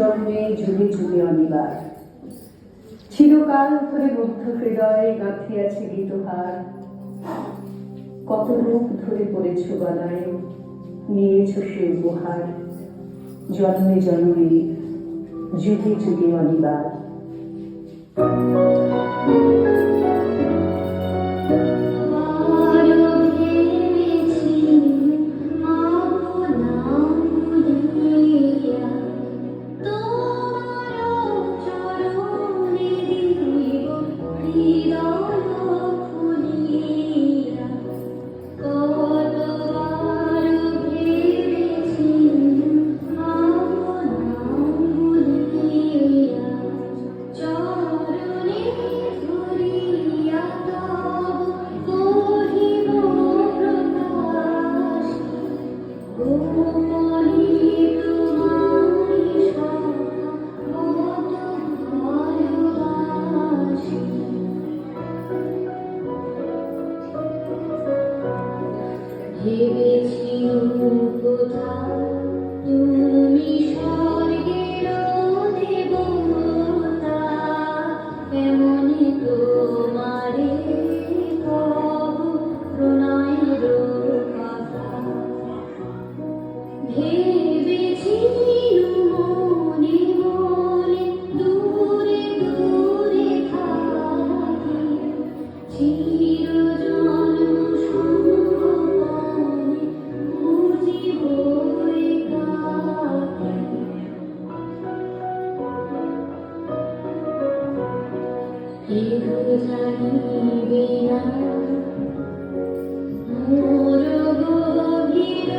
জন্মে যুগে যুগে অনিবার। চিরকাল ধরে বুদ্ধ হৃদয়ে গাঁথিয়াছে গীতহার। কত রূপ ধরে পড়েছ গলায়, নিয়েছ সে উপহার। জন্মে জন্মে যুগে যুগে অনিবার। ভেবেছিলুম কোথাও তুমি স্বর্গের দেবতা, এমনই তোমারে কব প্রণয়ের কথা। ভেবেছিলুম মনে মনে দূরে দূরে থাকি, চিরজন্ম সঙ্গপনে বুঝিব একাকী। কেহ জানিবে না মোর গভীর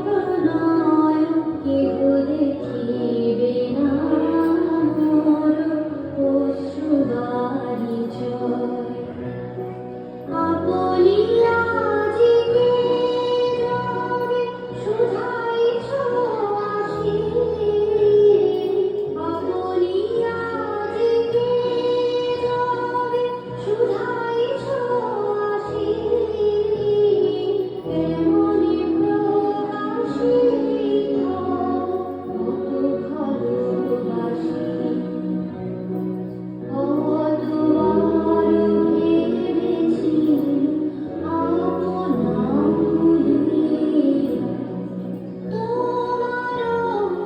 প্রণয়, কেহ দেখিবে না মোর অশ্রুবারিচয়। আপনি আজিকে যাবে শুধাইছ আসি, আপনি আজিকে যাবে শুধাইছ আসি, এমনি প্রকাশিত কত ভালোবাসি। কতবার ভেবেছি আপনা ভুলিয়া, তোমার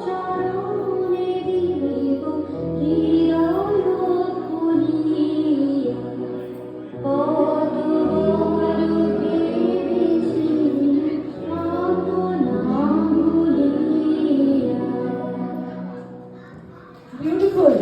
চরণে দিব হৃদয় খুলিয়া। কতবার ভেবেছি আপনা ভুলিয়া। বিউটিফুল।